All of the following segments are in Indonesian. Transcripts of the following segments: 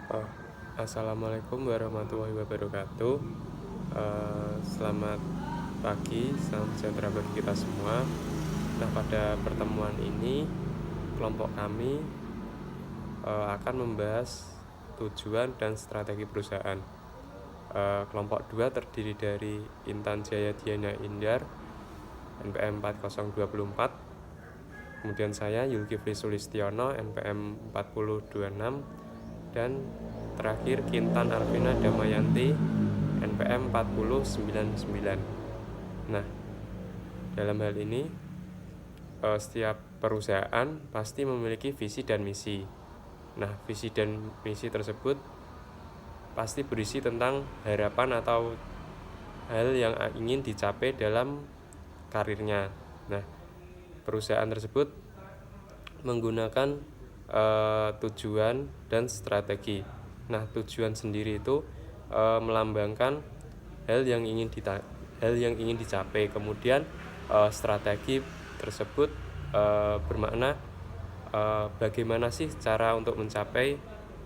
Oh, Assalamualaikum warahmatullahi wabarakatuh. Selamat pagi, salam sejahtera bagi kita semua. Nah, pada pertemuan ini kelompok kami akan membahas tujuan dan strategi perusahaan. Kelompok 2 terdiri dari Intan Jaya Diana Indar, NPM 4024. Kemudian saya Yulkifli Sulistiono, NPM 4026, dan terakhir Kintan Arvina Damayanti, NPM 4099. Nah, dalam hal ini setiap perusahaan pasti memiliki visi dan misi. Nah, visi dan misi tersebut pasti berisi tentang harapan atau hal yang ingin dicapai dalam karirnya. Nah, perusahaan tersebut menggunakan tujuan dan strategi. Nah, tujuan sendiri itu melambangkan hal yang ingin dicapai. Kemudian strategi tersebut bermakna bagaimana sih cara untuk mencapai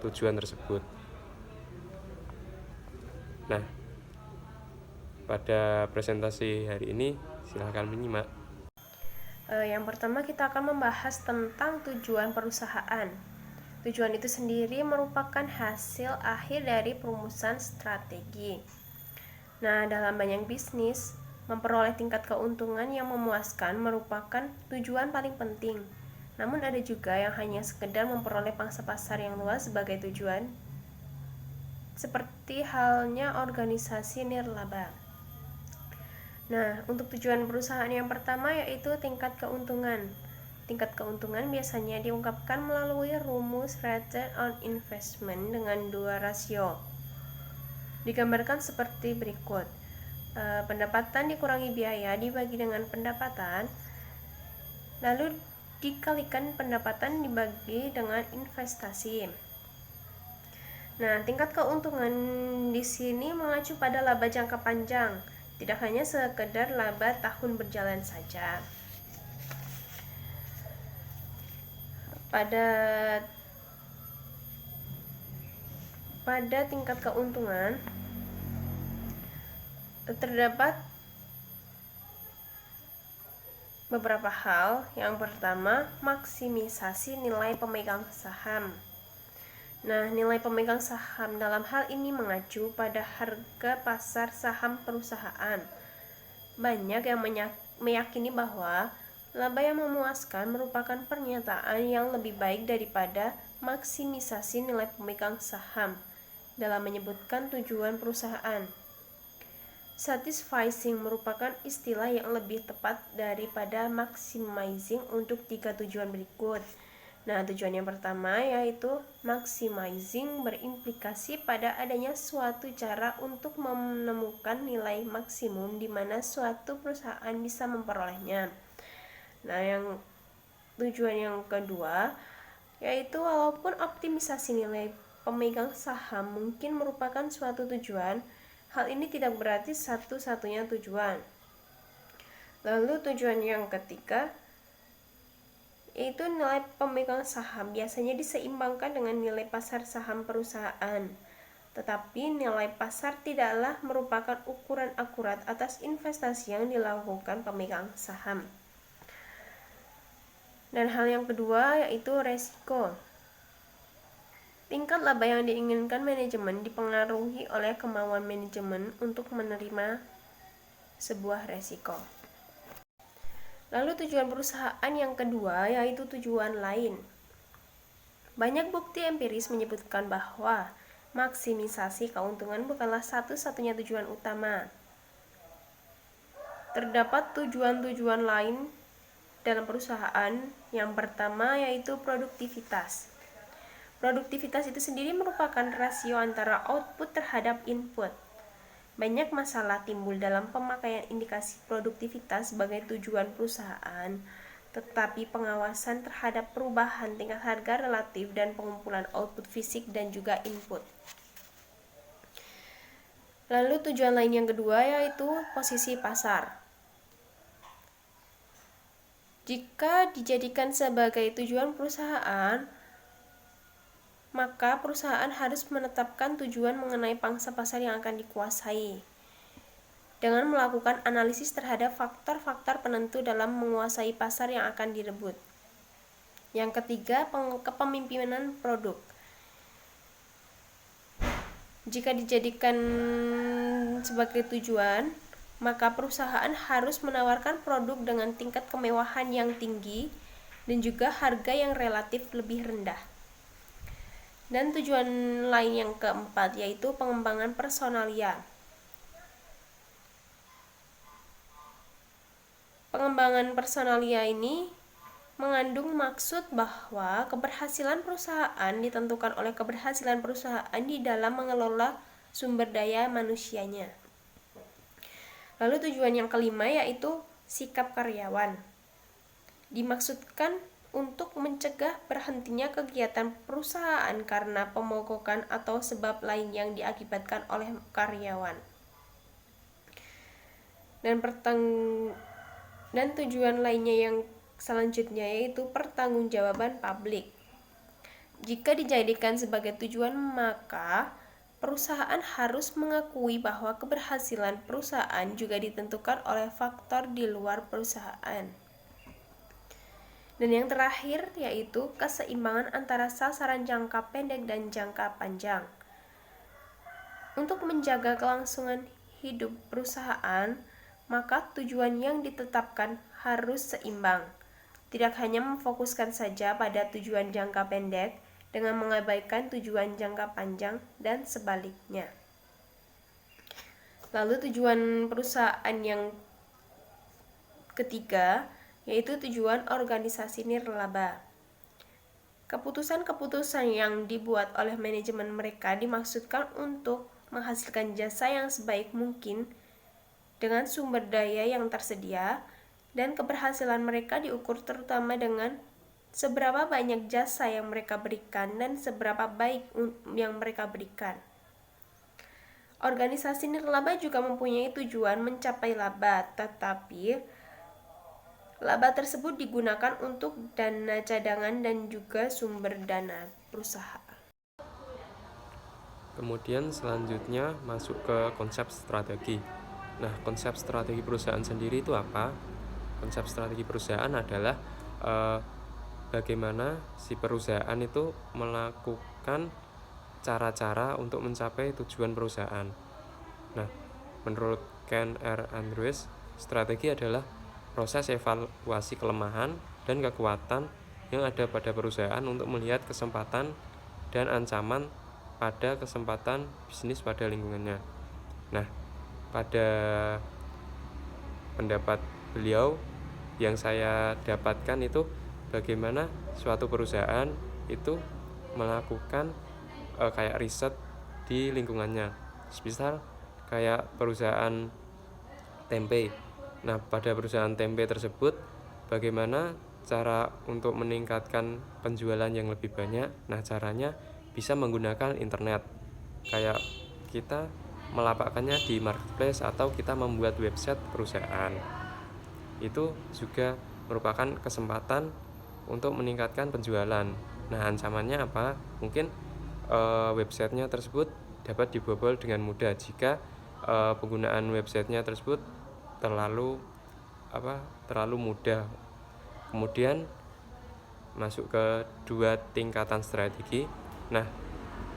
tujuan tersebut. Nah, pada presentasi hari ini silahkan menyimak. Yang pertama kita akan membahas tentang tujuan perusahaan. Tujuan itu sendiri merupakan hasil akhir dari perumusan strategi. Nah, dalam banyak bisnis, memperoleh tingkat keuntungan yang memuaskan merupakan tujuan paling penting. Namun ada juga yang hanya sekedar memperoleh pangsa pasar yang luas sebagai tujuan, seperti halnya organisasi nirlaba. Nah, untuk tujuan perusahaan yang pertama yaitu tingkat keuntungan. Tingkat keuntungan biasanya diungkapkan melalui rumus return on investment dengan dua rasio. Digambarkan seperti berikut. Pendapatan dikurangi biaya dibagi dengan pendapatan, lalu dikalikan pendapatan dibagi dengan investasi. Nah, tingkat keuntungan di sini mengacu pada laba jangka panjang, tidak hanya sekedar laba tahun berjalan saja. Pada tingkat keuntungan terdapat beberapa hal. Yang pertama, maksimisasi nilai pemegang saham. Nah, nilai pemegang saham dalam hal ini mengacu pada harga pasar saham perusahaan. Banyak yang meyakini bahwa laba yang memuaskan merupakan pernyataan yang lebih baik daripada maksimisasi nilai pemegang saham dalam menyebutkan tujuan perusahaan. Satisficing merupakan istilah yang lebih tepat daripada maximizing untuk tiga tujuan berikut. Nah, tujuan yang pertama yaitu maximizing berimplikasi pada adanya suatu cara untuk menemukan nilai maksimum di mana suatu perusahaan bisa memperolehnya. Nah, tujuan yang kedua yaitu walaupun optimisasi nilai pemegang saham mungkin merupakan suatu tujuan, hal ini tidak berarti satu-satunya tujuan. Lalu tujuan yang ketiga yaitu nilai pemegang saham biasanya diseimbangkan dengan nilai pasar saham perusahaan. Tetapi nilai pasar tidaklah merupakan ukuran akurat atas investasi yang dilakukan pemegang saham. Dan hal yang kedua yaitu resiko. Tingkat laba yang diinginkan manajemen dipengaruhi oleh kemauan manajemen untuk menerima sebuah resiko. Lalu tujuan perusahaan yang kedua yaitu tujuan lain. Banyak bukti empiris menyebutkan bahwa maksimisasi keuntungan bukanlah satu-satunya tujuan utama. Terdapat tujuan-tujuan lain dalam perusahaan. Yang pertama yaitu produktivitas. Produktivitas itu sendiri merupakan rasio antara output terhadap input. Banyak masalah timbul dalam pemakaian indikasi produktivitas sebagai tujuan perusahaan, tetapi pengawasan terhadap perubahan tingkat harga relatif dan pengumpulan output fisik dan juga input. Lalu tujuan lain yang kedua yaitu posisi pasar. Jika dijadikan sebagai tujuan perusahaan, maka perusahaan harus menetapkan tujuan mengenai pangsa pasar yang akan dikuasai dengan melakukan analisis terhadap faktor-faktor penentu dalam menguasai pasar yang akan direbut. Yang ketiga, kepemimpinan produk. Jika dijadikan sebagai tujuan, maka perusahaan harus menawarkan produk dengan tingkat kemewahan yang tinggi dan juga harga yang relatif lebih rendah. Dan tujuan lain yang keempat yaitu pengembangan personalia. Pengembangan personalia ini mengandung maksud bahwa keberhasilan perusahaan ditentukan oleh keberhasilan perusahaan di dalam mengelola sumber daya manusianya. Lalu tujuan yang kelima yaitu sikap karyawan. Dimaksudkan untuk mencegah berhentinya kegiatan perusahaan karena pemogokan atau sebab lain yang diakibatkan oleh karyawan. Dan tujuan lainnya yang selanjutnya yaitu pertanggungjawaban publik. Jika dijadikan sebagai tujuan, maka perusahaan harus mengakui bahwa keberhasilan perusahaan juga ditentukan oleh faktor di luar perusahaan. Dan yang terakhir yaitu keseimbangan antara sasaran jangka pendek dan jangka panjang. Untuk menjaga kelangsungan hidup perusahaan, maka tujuan yang ditetapkan harus seimbang. Tidak hanya memfokuskan saja pada tujuan jangka pendek dengan mengabaikan tujuan jangka panjang dan sebaliknya. Lalu tujuan perusahaan yang ketiga yaitu tujuan organisasi nirlaba. Keputusan-keputusan yang dibuat oleh manajemen mereka dimaksudkan untuk menghasilkan jasa yang sebaik mungkin dengan sumber daya yang tersedia, dan keberhasilan mereka diukur terutama dengan seberapa banyak jasa yang mereka berikan dan seberapa baik yang mereka berikan. Organisasi nirlaba juga mempunyai tujuan mencapai laba, tetapi laba tersebut digunakan untuk dana cadangan dan juga sumber dana perusahaan. Kemudian selanjutnya masuk ke konsep strategi. Nah, konsep strategi perusahaan sendiri itu apa? Konsep strategi perusahaan adalah bagaimana si perusahaan itu melakukan cara-cara untuk mencapai tujuan perusahaan. Nah, menurut Ken R. Andrews, strategi adalah proses evaluasi kelemahan dan kekuatan yang ada pada perusahaan untuk melihat kesempatan dan ancaman pada kesempatan bisnis pada lingkungannya. Nah, pada pendapat beliau yang saya dapatkan itu bagaimana suatu perusahaan itu melakukan kayak riset di lingkungannya. Misal kayak perusahaan tempe. Nah, pada perusahaan tempe tersebut bagaimana cara untuk meningkatkan penjualan yang lebih banyak? Nah, caranya bisa menggunakan internet. Kayak kita melapakkannya di marketplace atau kita membuat website perusahaan. Itu juga merupakan kesempatan untuk meningkatkan penjualan. Nah, ancamannya apa? Mungkin websitenya tersebut dapat dibobol dengan mudah jika penggunaan websitenya tersebut terlalu mudah. Kemudian masuk ke dua tingkatan strategi. Nah,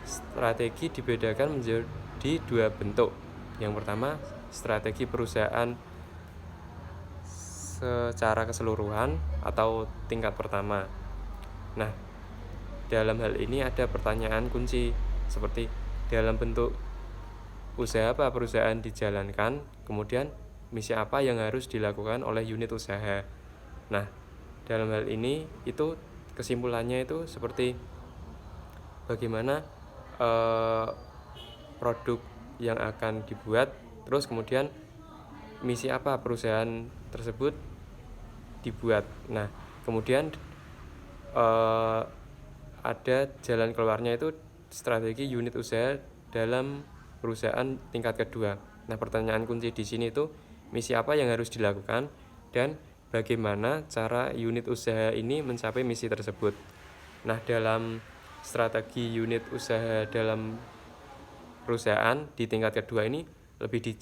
strategi dibedakan menjadi dua bentuk. Yang pertama, strategi perusahaan secara keseluruhan atau tingkat pertama. Nah, dalam hal ini ada pertanyaan kunci seperti dalam bentuk usaha apa perusahaan dijalankan, kemudian misi apa yang harus dilakukan oleh unit usaha. Nah, dalam hal ini itu kesimpulannya itu seperti bagaimana produk yang akan dibuat, terus kemudian misi apa perusahaan tersebut dibuat. Nah, kemudian ada jalan keluarnya itu strategi unit usaha dalam perusahaan tingkat kedua. Nah, pertanyaan kunci di sini itu misi apa yang harus dilakukan dan bagaimana cara unit usaha ini mencapai misi tersebut. Nah, dalam strategi unit usaha dalam perusahaan di tingkat kedua ini lebih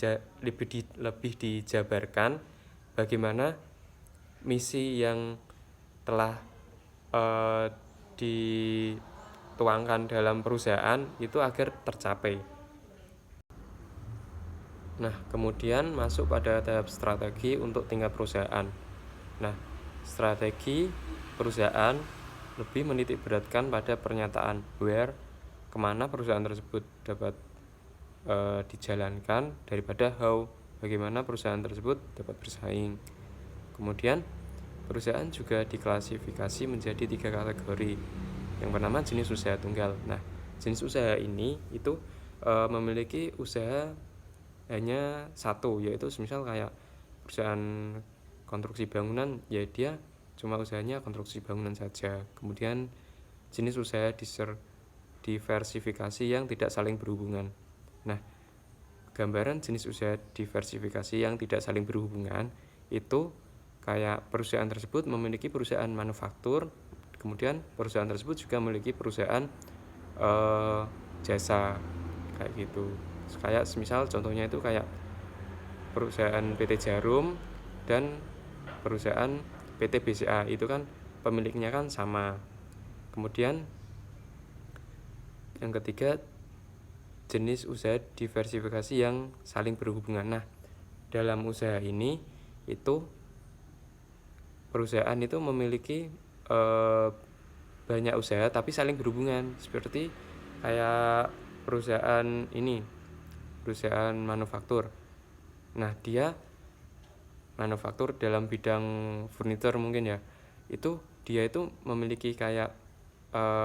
dijabarkan bagaimana misi yang telah dituangkan dalam perusahaan itu agar tercapai. Nah, kemudian masuk pada tahap strategi untuk tingkat perusahaan. Nah, strategi perusahaan lebih menitik beratkan pada pernyataan where, kemana perusahaan tersebut dapat dijalankan, daripada how, bagaimana perusahaan tersebut dapat bersaing. Kemudian perusahaan juga diklasifikasi menjadi 3 kategori. Yang pertama jenis usaha tunggal. Nah, jenis usaha ini itu memiliki usaha hanya satu, yaitu misal kayak perusahaan konstruksi bangunan, ya dia cuma usahanya konstruksi bangunan saja. Kemudian jenis usaha diversifikasi yang tidak saling berhubungan. Nah, gambaran jenis usaha diversifikasi yang tidak saling berhubungan itu kayak perusahaan tersebut memiliki perusahaan manufaktur, kemudian perusahaan tersebut juga memiliki perusahaan jasa, kayak gitu. Kayak misal contohnya itu kayak perusahaan PT Jarum dan perusahaan PT BCA, itu kan pemiliknya kan sama. Kemudian yang ketiga jenis usaha diversifikasi yang saling berhubungan. Nah, dalam usaha ini itu perusahaan itu memiliki banyak usaha tapi saling berhubungan, seperti kayak perusahaan manufaktur. Nah, dia manufaktur dalam bidang furniture mungkin ya, itu dia itu memiliki kayak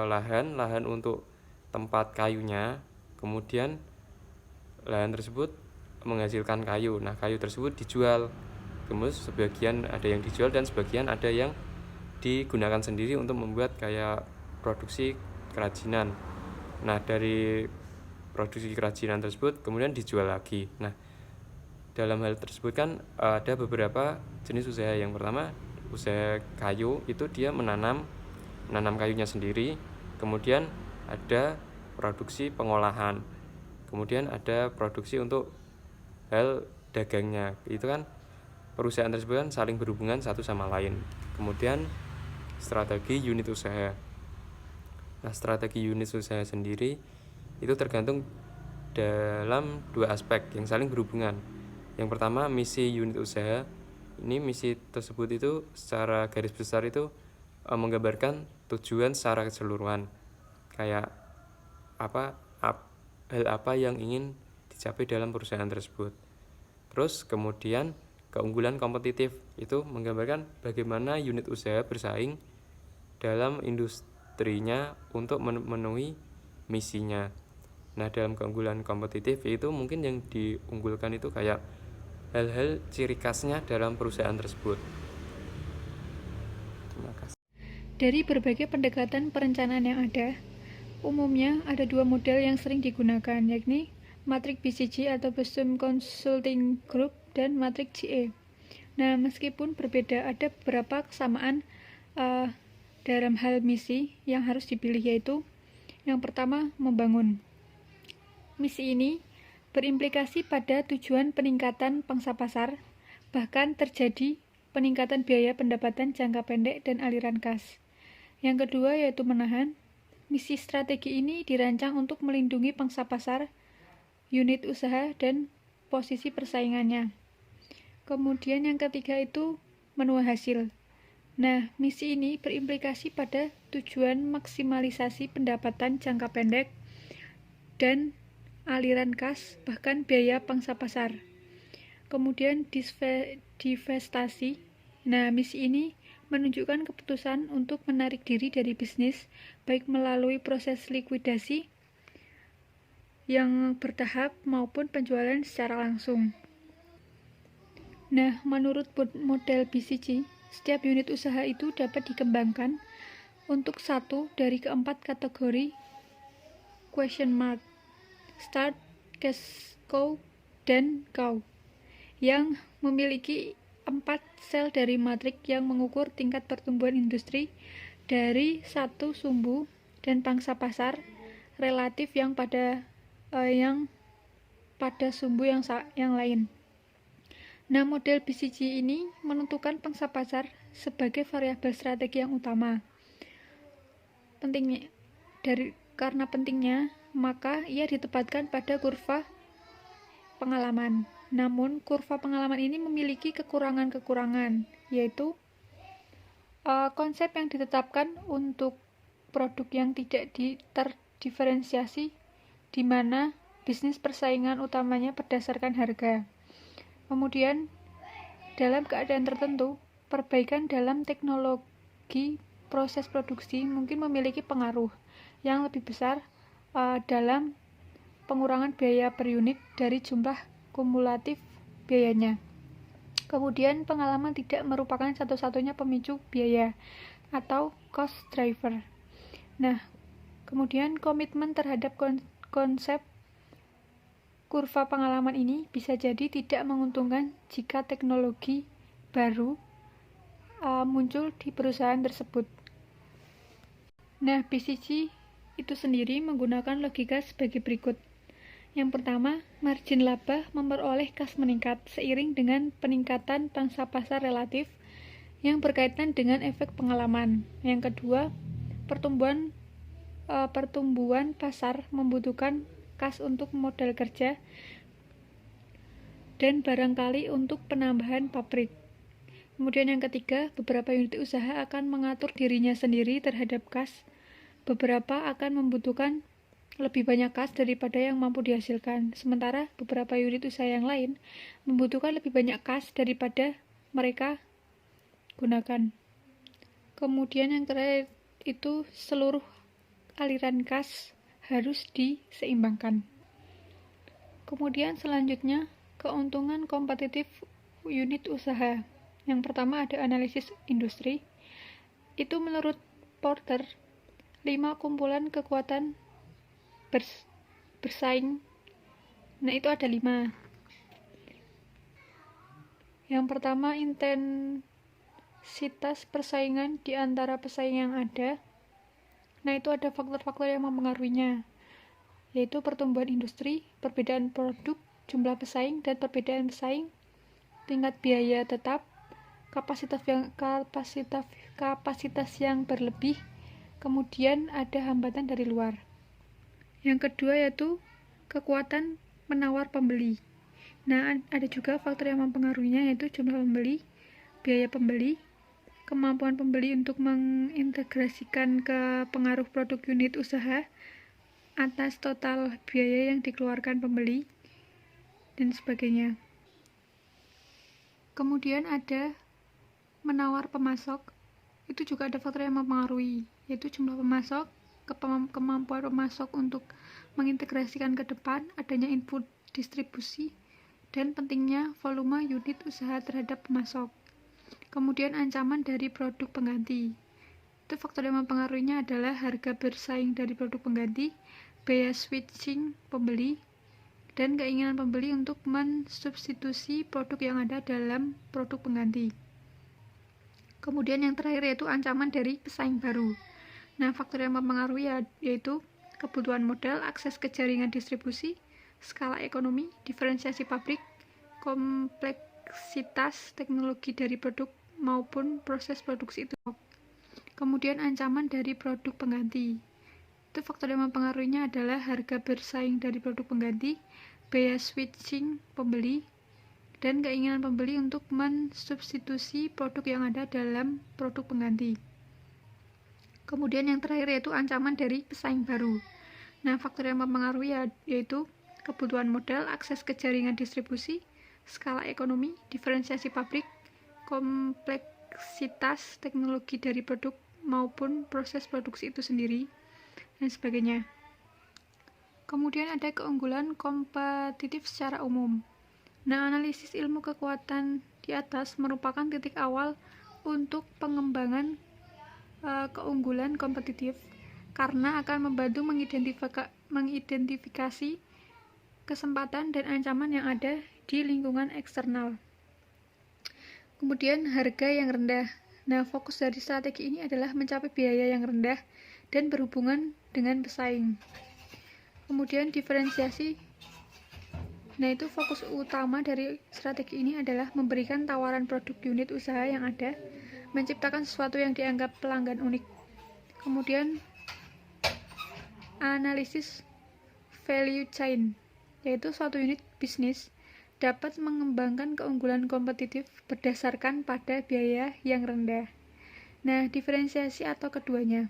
lahan untuk tempat kayunya, kemudian lahan tersebut menghasilkan kayu. Nah, kayu tersebut dijual, kemudian sebagian ada yang dijual dan sebagian ada yang digunakan sendiri untuk membuat kayak produksi kerajinan. Nah, dari produksi kerajinan tersebut kemudian dijual lagi. Nah, dalam hal tersebut kan ada beberapa jenis usaha. Yang pertama usaha kayu, itu dia menanam kayunya sendiri, kemudian ada produksi pengolahan, kemudian ada produksi untuk hal dagangnya. Itu kan perusahaan tersebut kan saling berhubungan satu sama lain. Kemudian strategi unit usaha. Nah, strategi unit usaha sendiri itu tergantung dalam 2 aspek yang saling berhubungan. Yang pertama misi unit usaha. Ini misi tersebut itu secara garis besar itu menggambarkan tujuan secara keseluruhan, kayak hal apa yang ingin dicapai dalam perusahaan tersebut. Terus kemudian keunggulan kompetitif, itu menggambarkan bagaimana unit usaha bersaing dalam industrinya untuk memenuhi misinya. Nah, dalam keunggulan kompetitif itu mungkin yang diunggulkan itu kayak hal-hal ciri khasnya dalam perusahaan tersebut. Terima kasih. Dari berbagai pendekatan perencanaan yang ada, umumnya ada 2 model yang sering digunakan, yakni matrik BCG atau Boston Consulting Group dan matrik GE. Nah, meskipun berbeda, ada beberapa kesamaan dalam hal misi yang harus dipilih, yaitu yang pertama, membangun. Misi ini berimplikasi pada tujuan peningkatan pangsa pasar, bahkan terjadi peningkatan biaya pendapatan jangka pendek dan aliran kas. Yang kedua yaitu menahan. Misi strategi ini dirancang untuk melindungi pangsa pasar, unit usaha, dan posisi persaingannya. Kemudian yang ketiga itu menuai hasil. Nah, misi ini berimplikasi pada tujuan maksimalisasi pendapatan jangka pendek dan aliran kas, bahkan biaya pangsa pasar. Kemudian divestasi. Nah, misi ini menunjukkan keputusan untuk menarik diri dari bisnis, baik melalui proses likuidasi yang bertahap maupun penjualan secara langsung. Nah, menurut model BCG, setiap unit usaha itu dapat dikembangkan untuk satu dari keempat kategori question mark, start, cash cow, dan cow, yang memiliki 4 sel dari matrik yang mengukur tingkat pertumbuhan industri dari 1 sumbu dan pangsa pasar relatif yang pada sumbu yang lain. Nah, model BCG ini menentukan pangsa pasar sebagai variabel strategi yang utama. Karena pentingnya, maka ia ditempatkan pada kurva pengalaman. Namun, kurva pengalaman ini memiliki kekurangan-kekurangan, yaitu konsep yang ditetapkan untuk produk yang tidak terdiferensiasi, di mana bisnis persaingan utamanya berdasarkan harga. Kemudian, dalam keadaan tertentu, perbaikan dalam teknologi proses produksi mungkin memiliki pengaruh yang lebih besar dalam pengurangan biaya per unit dari jumlah kumulatif biayanya. Kemudian, pengalaman tidak merupakan satu-satunya pemicu biaya atau cost driver. Nah, kemudian komitmen terhadap konsep kurva pengalaman ini bisa jadi tidak menguntungkan jika teknologi baru muncul di perusahaan tersebut. Nah, BCG itu sendiri menggunakan logika sebagai berikut. Yang pertama, margin laba memperoleh kas meningkat seiring dengan peningkatan pangsa pasar relatif yang berkaitan dengan efek pengalaman. Yang kedua, pertumbuhan pasar membutuhkan kas untuk modal kerja dan barangkali untuk penambahan pabrik. Kemudian yang ketiga, beberapa unit usaha akan mengatur dirinya sendiri terhadap kas. Beberapa akan membutuhkan lebih banyak kas daripada yang mampu dihasilkan, sementara beberapa unit usaha yang lain membutuhkan lebih banyak kas daripada mereka gunakan. Kemudian yang terakhir itu seluruh aliran kas harus diseimbangkan. Kemudian selanjutnya, keuntungan kompetitif unit usaha. Yang pertama ada analisis industri. Itu menurut Porter, 5 kumpulan kekuatan bersaing. Nah, itu ada 5. Yang pertama, intensitas persaingan di antara pesaing yang ada. Nah, itu ada faktor-faktor yang mempengaruhinya, yaitu pertumbuhan industri, perbedaan produk, jumlah pesaing dan perbedaan pesaing, tingkat biaya tetap, kapasitas yang berlebih, kemudian ada hambatan dari luar. Yang kedua yaitu kekuatan menawar pembeli. Nah, ada juga faktor yang mempengaruhinya, yaitu jumlah pembeli, biaya pembeli, kemampuan pembeli untuk mengintegrasikan ke pengaruh produk unit usaha atas total biaya yang dikeluarkan pembeli, dan sebagainya. Kemudian ada menawar pemasok. Itu juga ada faktor yang mempengaruhi, yaitu jumlah pemasok, kemampuan pemasok untuk mengintegrasikan ke depan, adanya input distribusi, dan pentingnya volume unit usaha terhadap pemasok. Kemudian ancaman dari produk pengganti. Itu faktor yang mempengaruhinya adalah harga bersaing dari produk pengganti, biaya switching pembeli, dan keinginan pembeli untuk mensubstitusi produk yang ada dalam produk pengganti. Kemudian yang terakhir yaitu ancaman dari pesaing baru. Nah, faktor yang mempengaruhi yaitu kebutuhan modal, akses ke jaringan distribusi, skala ekonomi, diferensiasi pabrik, kompleksitas teknologi dari produk maupun proses produksi itu. Kemudian ancaman dari produk pengganti. Itu faktor yang mempengaruhinya adalah harga bersaing dari produk pengganti, biaya switching pembeli, dan keinginan pembeli untuk mensubstitusi produk yang ada dalam produk pengganti. Kemudian yang terakhir yaitu ancaman dari pesaing baru. Nah, faktor yang mempengaruhi yaitu kebutuhan modal, akses ke jaringan distribusi, skala ekonomi, diferensiasi pabrik, kompleksitas teknologi dari produk maupun proses produksi itu sendiri, dan sebagainya. Kemudian ada keunggulan kompetitif secara umum. Nah, analisis ilmu kekuatan di atas merupakan titik awal untuk pengembangan keunggulan kompetitif, karena akan membantu mengidentifikasi kesempatan dan ancaman yang ada di lingkungan eksternal. Kemudian harga yang rendah. Nah, fokus dari strategi ini adalah mencapai biaya yang rendah dan berhubungan dengan pesaing. Kemudian diferensiasi. Nah, itu fokus utama dari strategi ini adalah memberikan tawaran produk unit usaha yang ada, menciptakan sesuatu yang dianggap pelanggan unik. Kemudian analisis value chain, yaitu suatu unit bisnis dapat mengembangkan keunggulan kompetitif berdasarkan pada biaya yang rendah. Nah, diferensiasi atau keduanya.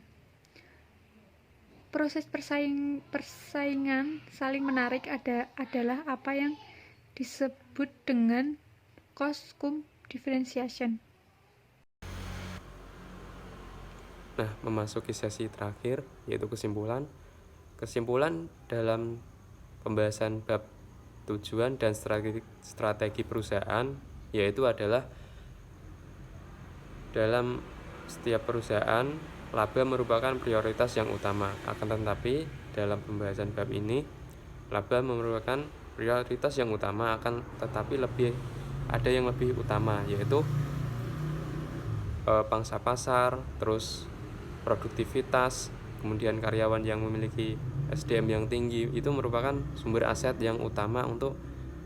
Proses persaingan saling menarik adalah apa yang disebut dengan cost-cum differentiation. Nah, memasuki sesi terakhir, yaitu kesimpulan. Kesimpulan dalam pembahasan bab tujuan dan strategi perusahaan, yaitu adalah dalam setiap perusahaan, laba merupakan prioritas yang utama. Akan tetapi, dalam pembahasan bab ini, laba merupakan prioritas yang utama, akan tetapi ada yang lebih utama, yaitu pangsa pasar, terus produktivitas, kemudian karyawan yang memiliki SDM yang tinggi. Itu merupakan sumber aset yang utama untuk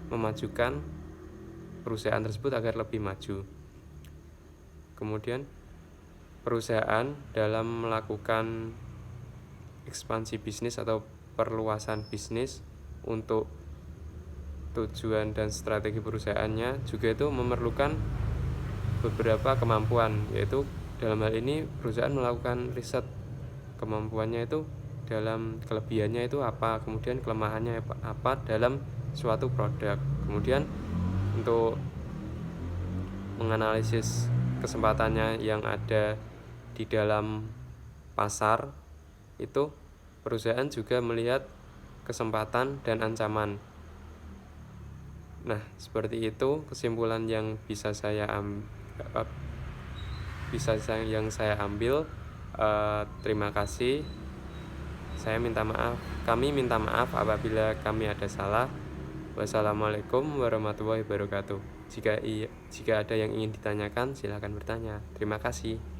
memajukan perusahaan tersebut agar lebih maju. Kemudian perusahaan dalam melakukan ekspansi bisnis atau perluasan bisnis untuk tujuan dan strategi perusahaannya juga itu memerlukan beberapa kemampuan, yaitu dalam hal ini perusahaan melakukan riset kemampuannya itu dalam kelebihannya itu apa, kemudian kelemahannya apa dalam suatu produk. Kemudian untuk menganalisis kesempatannya yang ada di dalam pasar, itu perusahaan juga melihat kesempatan dan ancaman. Nah, seperti itu kesimpulan yang bisa saya ambil. Terima kasih. Kami minta maaf apabila kami ada salah. Wassalamualaikum warahmatullahi wabarakatuh. Jika ada yang ingin ditanyakan, silakan bertanya. Terima kasih.